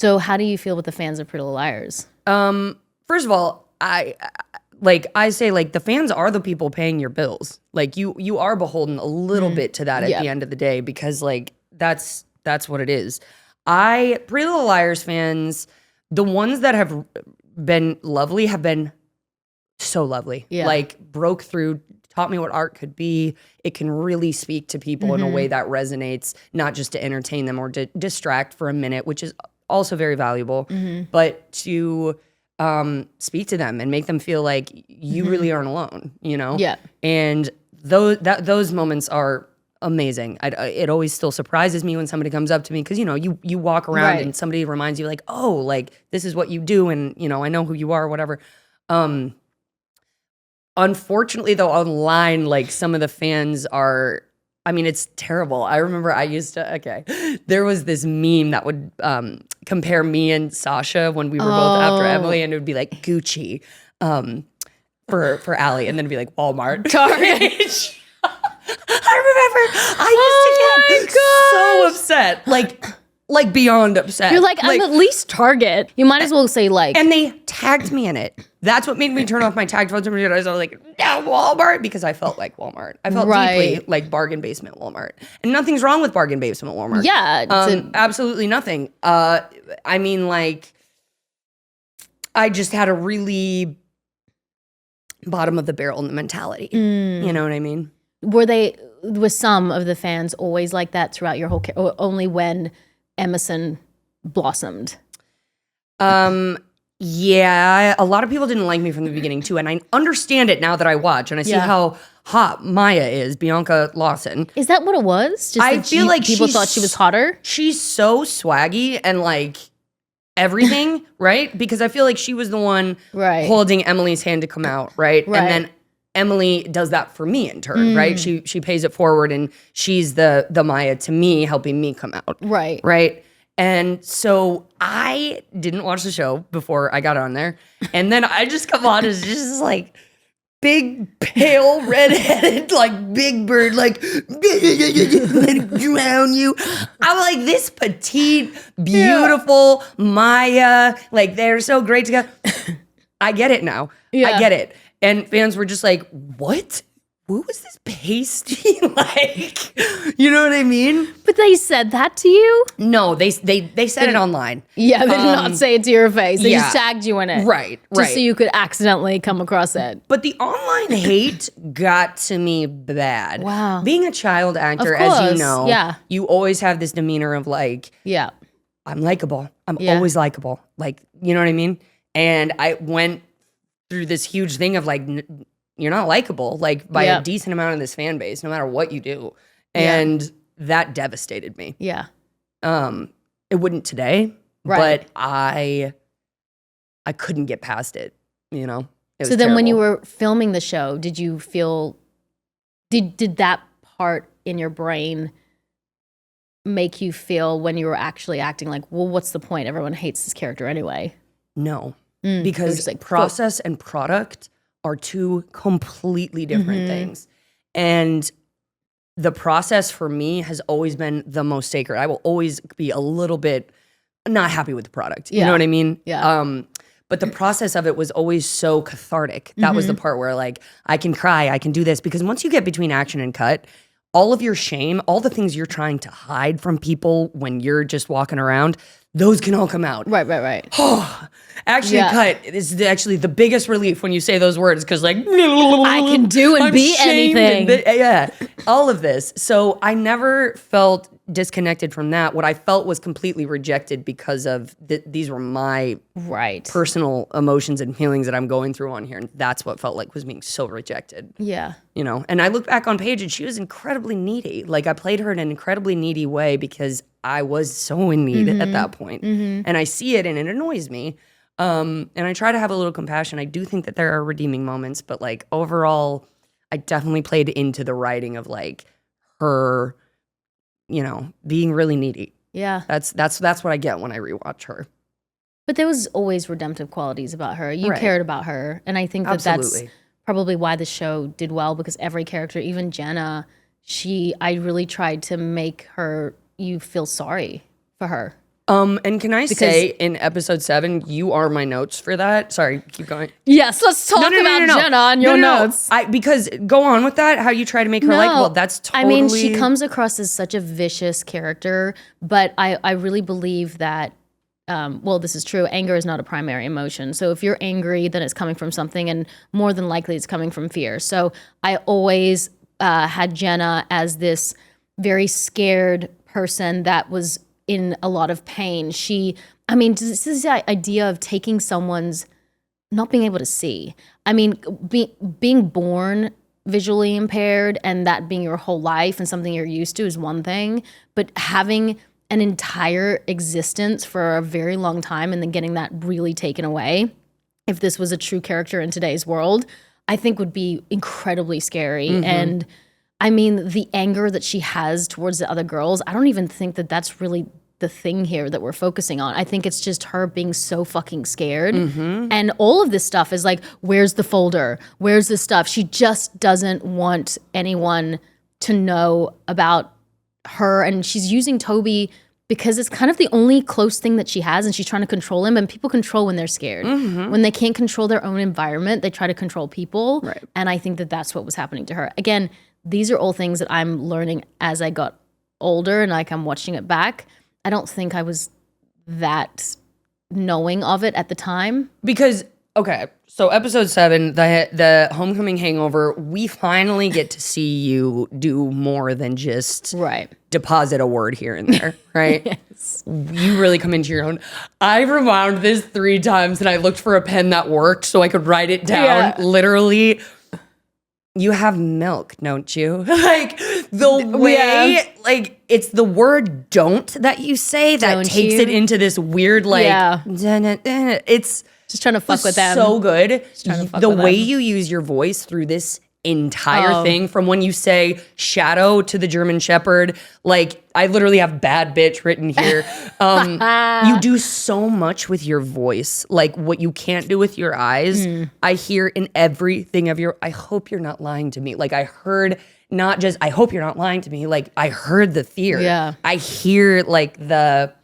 So how do you feel with the fans of Pretty Little Liars? First of all, I say the fans are the people paying your bills. Like you are beholden a little bit to that at the end of the day, because that's what it is. Pretty Little Liars fans, the ones that have been lovely have been so lovely. Yeah. Broke through, taught me what art could be. It can really speak to people in a way that resonates, not just to entertain them or to distract for a minute, which is also very valuable, but to speak to them and make them feel like you really aren't alone, you know? Yeah. And those moments are amazing. It always still surprises me when somebody comes up to me, because, you walk around and somebody reminds you this is what you do, and, I know who you are or whatever. Unfortunately, though, online, some of the fans are, it's terrible. I remember there was this meme that would compare me and Sasha when we were both after Emily, and it would be like Gucci for Allie, and then it'd be like Walmart. Target. I remember I used to get so upset. Beyond upset. You're like, I'm at least Target. You might as well say And they tagged me in it. That's what made me turn off my tagged phones. I was like, no, Walmart, because I felt like Walmart. I felt deeply like bargain basement Walmart. And nothing's wrong with bargain basement Walmart. Yeah. Absolutely nothing. I just had a really bottom of the barrel mentality. You know what I mean? Was some of the fans always like that throughout your whole or only when Emerson blossomed? Yeah, a lot of people didn't like me from the beginning too, and I understand it now that I watch and I see how hot Maya is, Bianca Lawson. Is that what it was? Just I feel like people thought she was hotter. She's so swaggy and everything, right? Because I feel like she was the one holding Emily's hand to come out, right? And then Emily does that for me in turn, right? She pays it forward, and she's the Maya to me, helping me come out. Right. And so I didn't watch the show before I got on there. And then I just come on as just big, pale, redheaded, Big Bird, let it drown you. I'm like, this petite, beautiful Maya, they're so great together. I get it now. I get it. And fans were just like, what? What was this pasty like? You know what I mean? But they said that to you? No, they said it online. Yeah, they did not say it to your face. They just tagged you in it. Right. Just so you could accidentally come across it. But the online hate got to me bad. Wow. Being a child actor, as you know, you always have this demeanor of I'm likable. I'm always likable. You know what I mean? And I went through this huge thing of you're not likable, by a decent amount of this fan base, no matter what you do. And that devastated me. Yeah. It wouldn't today, but I couldn't get past it, you know? It was so then terrible. When you were filming the show, did you feel, did that part in your brain make you feel when you were actually acting well, what's the point? Everyone hates this character anyway. No, because process and product are two completely different things. And the process for me has always been the most sacred. I will always be a little bit not happy with the product. You know what I mean? Yeah. But the process of it was always so cathartic. That was the part where I can cry, I can do this. Because once you get between action and cut, all of your shame, all the things you're trying to hide from people when you're just walking around, those can all come out. Right. Actually, cut is actually the biggest relief when you say those words, because I can do and be anything. All of this. So I never felt disconnected from that. What I felt was completely rejected because of these were my personal emotions and feelings that I'm going through on here, and that's what felt like was being so rejected. Yeah, you know. And I look back on Paige, and she was incredibly needy. I played her in an incredibly needy way because I was so in need at that point. And I see it, and it annoys me. And I try to have a little compassion. I do think that there are redeeming moments, but overall, I definitely played into the writing of her, being really needy. Yeah. That's what I get when I rewatch her. But there was always redemptive qualities about her. You cared about her. And I think that's probably why the show did well, because every character, even Jenna, I really tried to make you feel sorry for her. And can I say, in episode 7, you are my notes for that. Sorry, keep going. Yes, let's talk about Jenna on your notes. Because go on with that, how you try to make her likable. That's totally... I mean, she comes across as such a vicious character, but I really believe that, well, this is true, anger is not a primary emotion. So if you're angry, then it's coming from something, and more than likely it's coming from fear. So I always had Jenna as this very scared person that was in a lot of pain. This is the idea of taking someone's not being able to see. I mean, being born visually impaired and that being your whole life and something you're used to is one thing, but having an entire existence for a very long time and then getting that really taken away, if this was a true character in today's world, I think would be incredibly scary. And I mean, the anger that she has towards the other girls, I don't even think that that's really the thing here that we're focusing on. I think it's just her being so fucking scared. And all of this stuff is like, where's the folder? Where's the stuff? She just doesn't want anyone to know about her. And she's using Toby because it's kind of the only close thing that she has, and she's trying to control him. And people control when they're scared. When they can't control their own environment, they try to control people. Right. And I think that that's what was happening to her. Again, these are all things that I'm learning as I got older and like I'm watching it back. I don't think I was that knowing of it at the time. Because, okay, so episode 7, the homecoming hangover, we finally get to see you do more than just deposit a word here and there, right? Yes. You really come into your own. I rewound this 3 times and I looked for a pen that worked so I could write it down. Literally. You have milk, don't you? Like the way, like it's the word "don't" that you say that don't takes it into this weird, like, it's just trying to fuck with them. So good. The way you use your voice through this entire thing, from when you say shadow to the German Shepherd, like I literally have bad bitch written here. You do so much with your voice, like what you can't do with your eyes. I hear in everything of your, I hope you're not lying to me. Like I heard not just, I hope you're not lying to me. Like I heard the fear. Yeah. I hear like the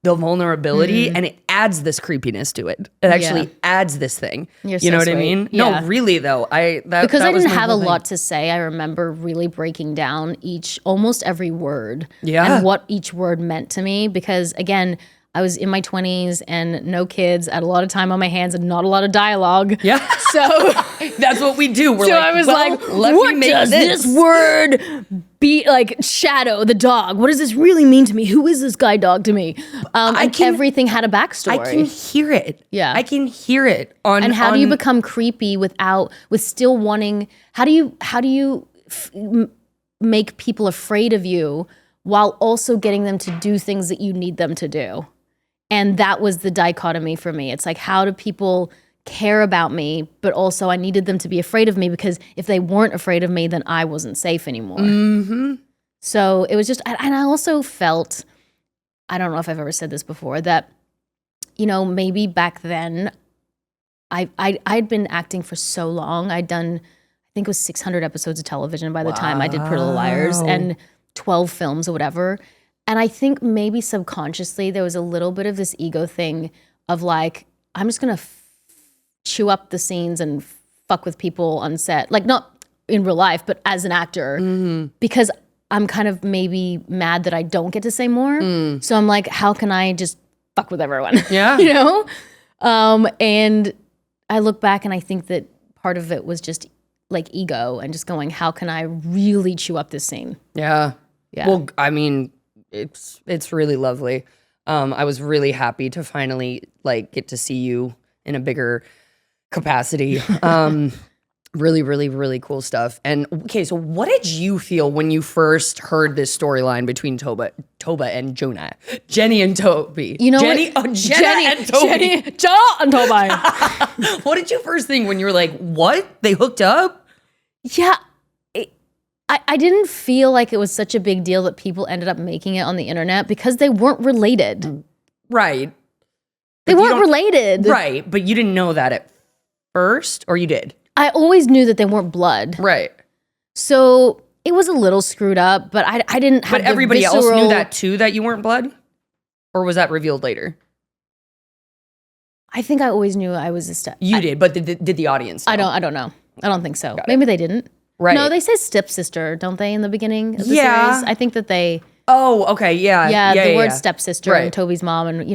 vulnerability, and it adds this creepiness to it. It actually adds this thing. You're you know so what sweet. I mean? Yeah. No, really though. Because I didn't have a lot to say. I remember really breaking down almost every word and what each word meant to me. Because again, I was in my 20s and no kids. I had a lot of time on my hands and not a lot of dialogue. Yeah. So that's what we do. We're I was what does this word be like? Shadow, the dog. What does this really mean to me? Who is this guy dog to me? Everything had a backstory. I can hear it. Yeah. I can hear it. And how do you become creepy with still wanting, how do you make people afraid of you while also getting them to do things that you need them to do? And that was the dichotomy for me. It's like, how do people care about me, but also I needed them to be afraid of me, because if they weren't afraid of me, then I wasn't safe anymore. So it was just, and I also felt, I don't know if I've ever said this before, that, you know, maybe back then I'd been acting for so long. I'd done, I think it was 600 episodes of television by the time I did Pretty Little Liars, and 12 films or whatever. And I think maybe subconsciously there was a little bit of this ego thing of like, I'm just going to chew up the scenes and fuck with people on set. Like not in real life, but as an actor, because I'm kind of maybe mad that I don't get to say more. So I'm like, how can I just fuck with everyone? Yeah. You know? And I look back and I think that part of it was just like ego and just going, how can I really chew up this scene? Yeah. Well, I mean, it's really lovely. I was really happy to finally like get to see you in a bigger capacity. Really, really, really cool stuff. And okay, so what did you feel when you first heard this storyline between Toba and Jonah? Jenny and Toby. You know Jenny and Toby. Jenna and Toby. What did you first think when you were like, what? They hooked up? Yeah. I didn't feel like it was such a big deal that people ended up making it on the internet, because they weren't related. Right. They weren't related. Right. But you didn't know that at first, or you did? I always knew that they weren't blood. Right. So it was a little screwed up, but I didn't have But everybody else knew that too, that you weren't blood? Or was that revealed later? I think I always knew I was a step. You did, but did the audience know? I don't know. I don't think so. Maybe they didn't. Right. No, they say stepsister, don't they, in the beginning of the series? I think that they... Oh, okay, yeah. Yeah, the word stepsister and Toby's mom and,